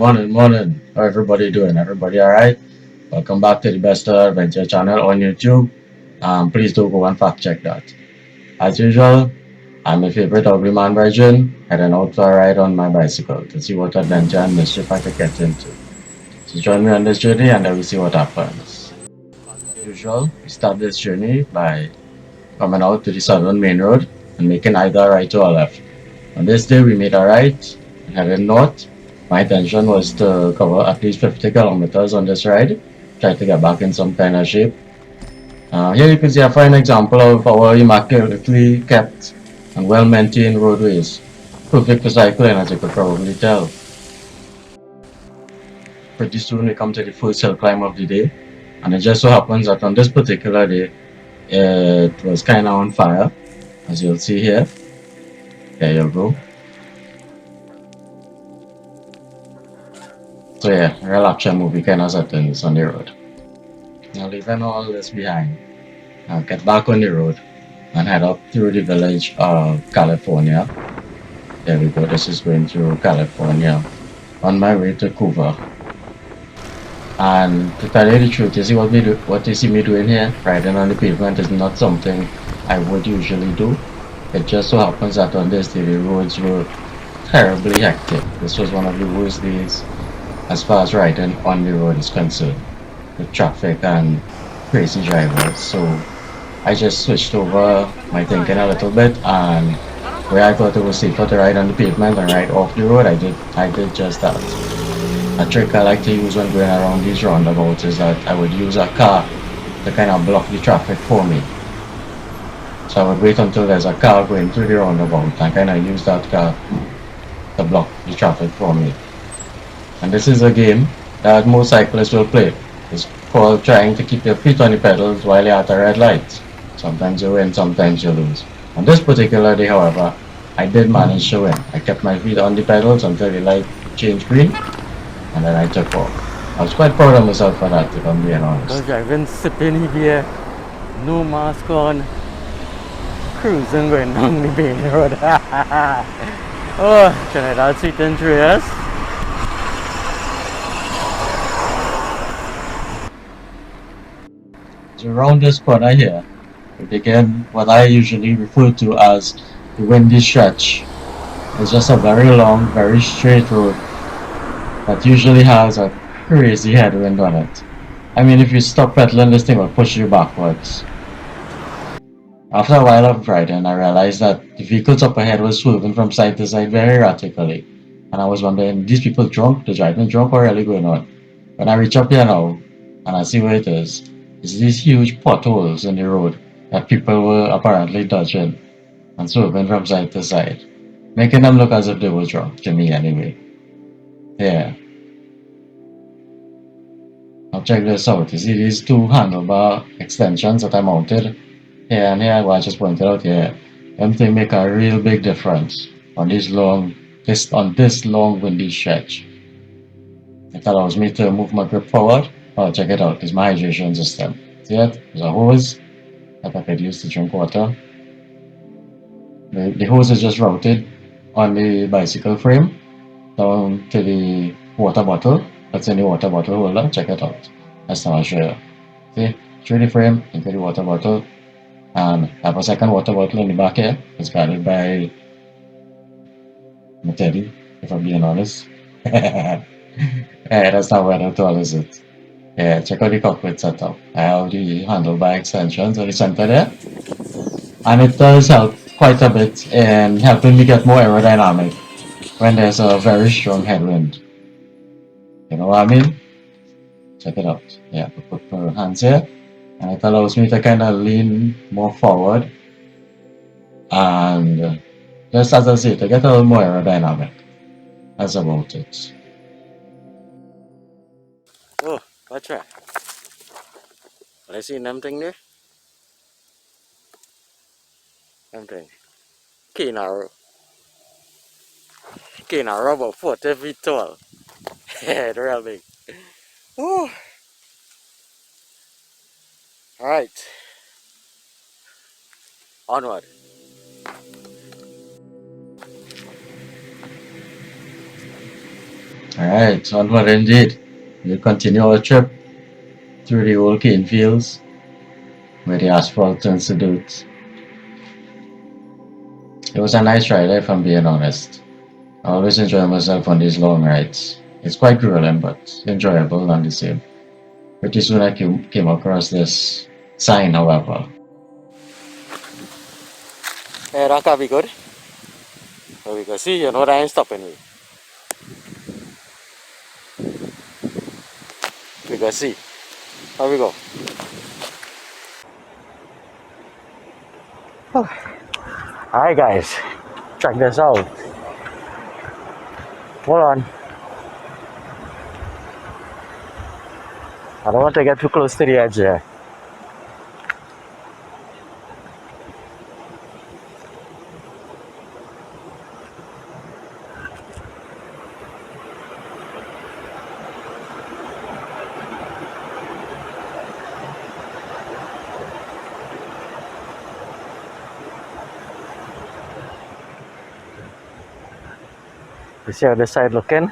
Morning. How everybody doing? Everybody all right? Welcome back to the Best Adventure channel on YouTube. Please do go and fact check that. As usual, I'm your favorite ugly man version, heading out for a ride on my bicycle to see what adventure and mischief I could get into. So join me on this journey and then we see what happens. As usual, we start this journey by coming out to the southern main road and making either a right or a left. On this day, we made a right and headed north. My intention was to cover at least 50 kilometers on this ride, try to get back in some kind of shape. Here you can see a fine example of our immaculately kept and well-maintained roadways. Perfect for cycling, as you could probably tell. Pretty soon we come to the first hill climb of the day, and it just so happens that on this particular day, it was kind of on fire, as you'll see here. There you go. So yeah, real action movie kind of settings on the road. Now leaving all this behind, I'll get back on the road and head up through the village of California. There we go, this is going through California on my way to Cuba. And to tell you the truth, you see what you see me doing here, riding on the pavement is not something I would usually do. It just so happens that on this day the roads were terribly hectic. This was one of the worst days as far as riding on the road is concerned, with traffic and crazy drivers. So I just switched over my thinking a little bit, and where I thought it was safer to ride on the pavement and ride off the road, I did just that. A trick I like to use when going around these roundabouts is that I would use a car to kind of block the traffic for me. So I would wait until there's a car going through the roundabout and kind of use that car to block the traffic for me. And this is a game that most cyclists will play. It's called trying to keep your feet on the pedals while you're at a red light. Sometimes you win, sometimes you lose. On this particular day, however, I did manage to win. I kept my feet on the pedals until the light changed green, and then I took off. I was quite proud of myself for that, if I'm being honest. Because I've been sipping beer, no mask on, cruising going down the main road. Oh, Trinidad sweet and joyous. So around this corner here, we begin what I usually refer to as the windy stretch. It's just a very long, very straight road that usually has a crazy headwind on it. I mean, if you stop pedaling, this thing will push you backwards. After a while of riding, I realized that the vehicles up ahead were swerving from side to side very erratically. And I was wondering, these people drunk? They're driving drunk? What really going on? When I reach up here now, and I see where it is, it's these huge potholes in the road that people were apparently dodging and swerving from side to side, making them look as if they were drunk, to me anyway. Yeah. Now check this out. You see these two handlebar extensions that I mounted here and here, well, I just pointed out here. Them things make a real big difference on this long windy stretch. It allows me to move my grip forward. Oh, check it out. It's my hydration system. See it? There's a hose that I could use to drink water. The hose is just routed on the bicycle frame down to the water bottle that's in the water bottle holder. Check it out. That's now I'll show you. See? Through the frame into the water bottle, and I have a second water bottle in the back here. It's guarded by my teddy, if I'm being honest. Yeah, that's not weather at all, is it? Yeah, check out the cockpit setup. I have the handlebar extensions at the center there, and it does help quite a bit in helping me get more aerodynamic when there's a very strong headwind. You know what I mean? Check it out. Yeah, I put my hands here, and it allows me to kind of lean more forward and just as I say, to get a little more aerodynamic. That's about it. Oh, watch that. What I see them thing there? Them thing. Cane a rubber foot every tall. Yeah, they're real big. Woo. Alright. Onward. Alright, onward indeed. We'll continue our trip through the old cane fields where the asphalt turns to dirt. It was a nice ride, if I'm being honest. I always enjoy myself on these long rides. It's quite grueling, but enjoyable and the same. Pretty soon I came across this sign, however. Hey, that can be good. So we can see, you know, that ain't stopping me. We can see. How we go? Alright guys, check this out. Hold on. I don't want to get too close to the edge here. You see how this side looking?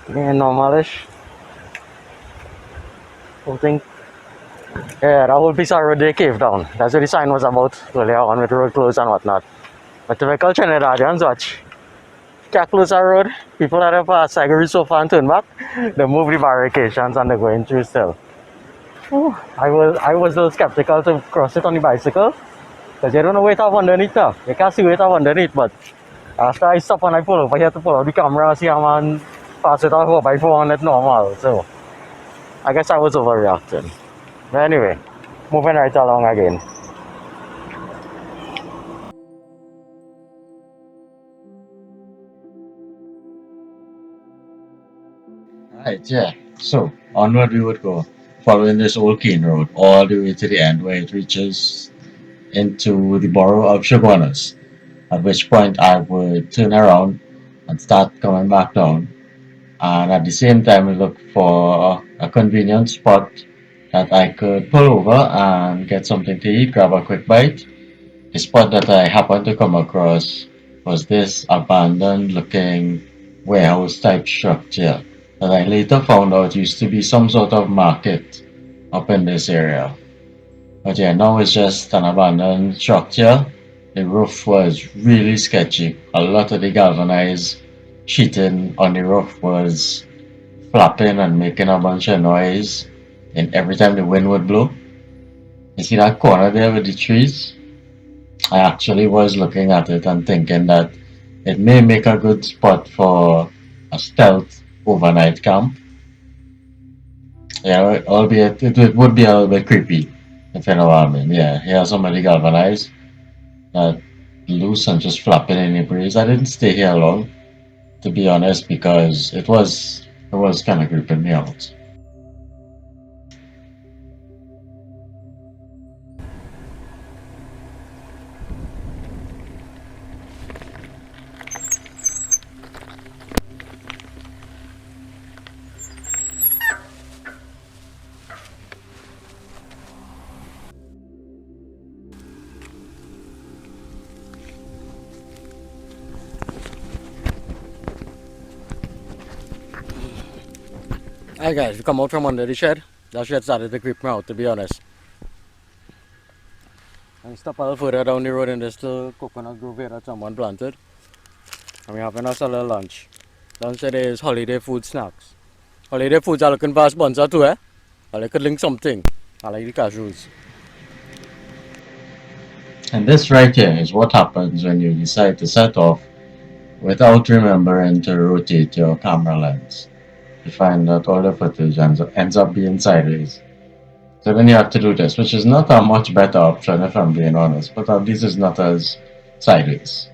Yeah, normalish. Whole thing. Yeah, that whole piece of road they caved down. That's what the sign was about earlier on with the road closed and whatnot. But typical Trinidadians watch. Can't close the road. People that have passed Sagari so far and turn back, they move the barricades and they're going through still. I was a little skeptical to cross it on the bicycle because you don't know what have underneath now. You can't see what have underneath, but after I stop and I pull over, I had to pull out the camera, see a man pass it off by 400 normal. So I guess I was overreacting. But anyway, moving right along again. Right, yeah. So, onward we would go, following this old cane road all the way to the end where it reaches into the borough of Chaguanas, at which point I would turn around and start coming back down. And at the same time, we look for a convenient spot that I could pull over and get something to eat, grab a quick bite. The spot that I happened to come across was this abandoned looking warehouse type structure that I later found out used to be some sort of market up in this area. But yeah, now it's just an abandoned structure. The roof was really sketchy. A lot of the galvanized sheeting on the roof was flapping and making a bunch of noise. And every time the wind would blow, you see that corner there with the trees? I actually was looking at it and thinking that it may make a good spot for a stealth overnight camp. Yeah, albeit it would be a little bit creepy, if you know what I mean. Yeah, here somebody galvanized that loose and just flapping in the breeze. I didn't stay here long, to be honest, because it was kind of creeping me out. Alright guys, we come out from under the shed. That shed started to creep me out, to be honest. And step a little further down the road and there's still coconut grove here that someone planted. And we're having us a little lunch. Lunch today is holiday food snacks. Holiday foods are looking for a sponsor too, eh? I like to link something. I like the cashews. And this right here is what happens when you decide to set off without remembering to rotate your camera lens. You find that all the footage ends up being sideways. So then you have to do this, which is not a much better option if I'm being honest, but at least it's not as sideways.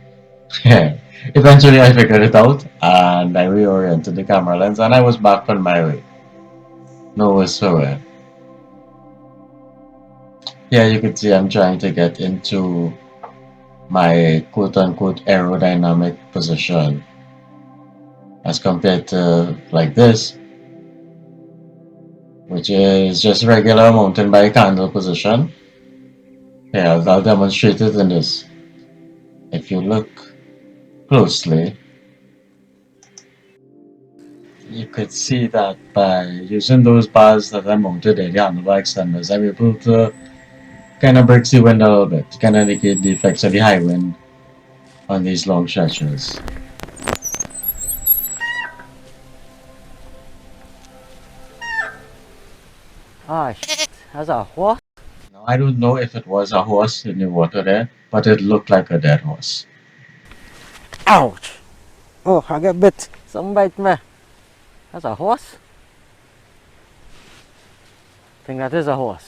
Eventually I figured it out and I reoriented the camera lens and I was back on my way. No worse for wear. Here you can see I'm trying to get into my quote unquote aerodynamic position as compared to like this, which is just regular mountain bike handle position. Yeah, I'll demonstrate it in this. If you look closely, You could see that by using those bars that I mounted there, the handlebar extenders, I'm able to kind of break the wind a little bit, kind of negate the effects of the high wind on these long stretches. Ah, shit. That's a horse? Now, I don't know if it was a horse in the water there, but it looked like a dead horse. Ouch! Oh, I get bit. Some bite me. That's a horse? I think that is a horse.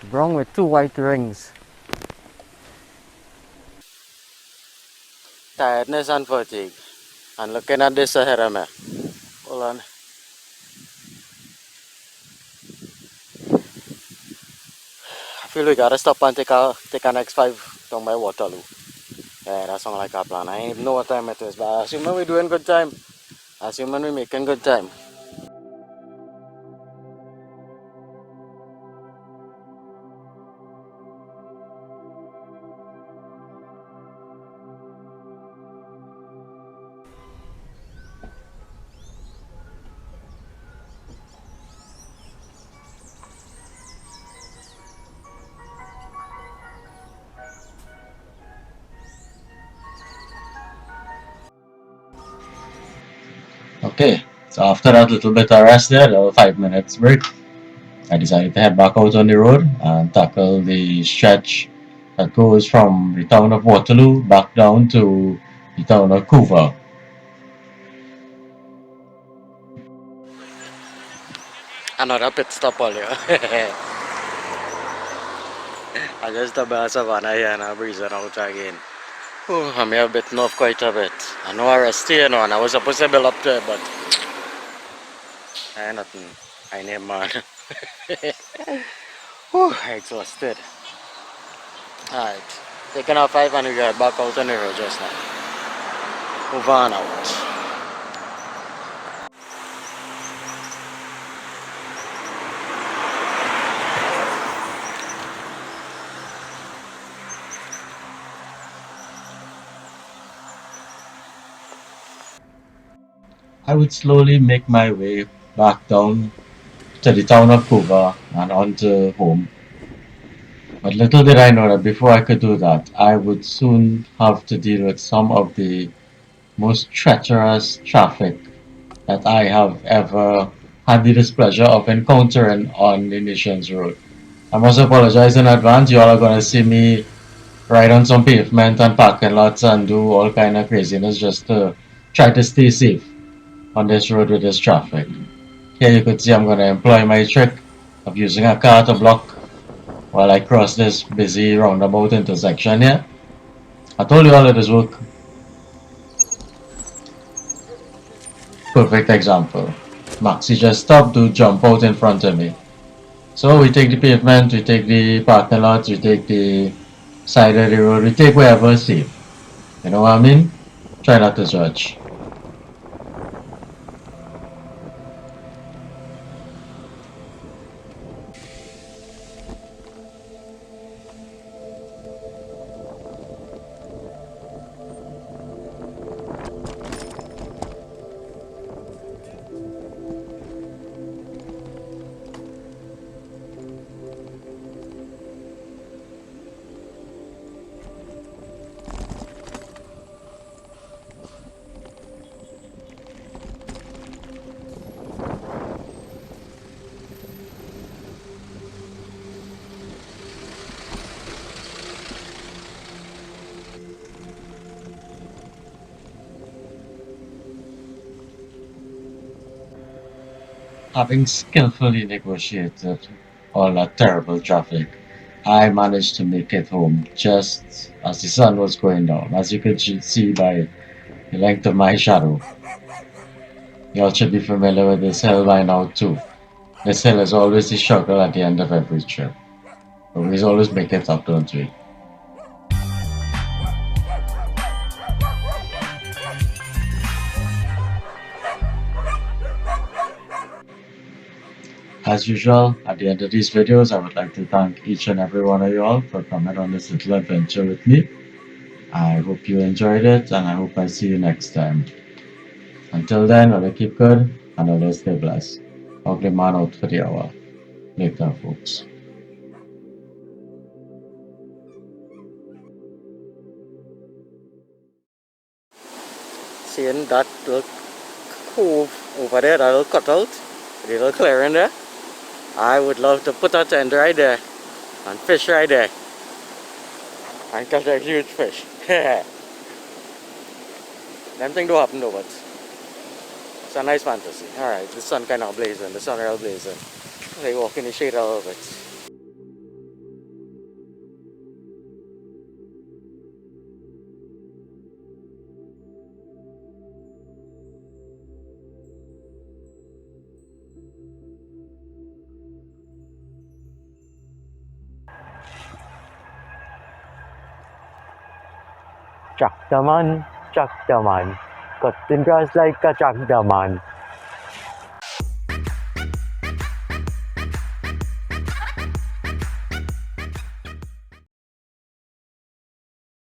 Brown with two white rings. Tiredness and fatigue. And looking at this ahead of me. Hold on. I feel we gotta stop and take an X5 down by Waterloo. Yeah, that sounds like a plan. I ain't know what time it is, but assuming we're doing good time. Assuming we're making good time. Okay, so after that little bit of rest there, a little 5 minutes break, I decided to head back out on the road and tackle the stretch that goes from the town of Waterloo back down to the town of Couva. Another pit stop earlier. I just the best Savannah here and I'm breezing out again. Oh, I may have bitten off quite a bit. I know I rested, you know, and I was supposed to build up to it, but I ain't nothing. I need man. Whew, I exhausted. Alright, taking our 5 and we got back out on the road just now. Move on out. I would slowly make my way back down to the town of Couva and on to home. But little did I know that before I could do that, I would soon have to deal with some of the most treacherous traffic that I have ever had the displeasure of encountering on the nation's road. I must apologize in advance. You all are going to see me ride on some pavement and parking lots and do all kind of craziness just to try to stay safe on this road with this traffic. Here you could see I'm going to employ my trick of using a car to block while I cross this busy roundabout intersection here. I told you all it is work. Perfect example. Maxi just stopped to jump out in front of me. So we take the pavement, we take the parking lot, we take the side of the road, we take wherever is safe. You know what I mean? Try not to judge. Having skillfully negotiated all that terrible traffic, I managed to make it home just as the sun was going down, as you could see by the length of my shadow. You all should be familiar with this hill by now too. This hill is always the struggle at the end of every trip, but we always make it up, don't we? As usual, at the end of these videos, I would like to thank each and every one of you all for coming on this little adventure with me. I hope you enjoyed it, and I hope I see you next time. Until then, well, keep good, And always stay blessed. Ugly man out for the hour. Later, folks. Seeing that little cove over there, that little cutout, the little clearing there, I would love to put a tent right there and fish right there and catch a huge fish. Them thing do happen though, but it's a nice fantasy. Alright, the sun kind of blazing, the sun real blazing. They walk in the shade a little bit. Jack the man, cutting grass like a Jack the man.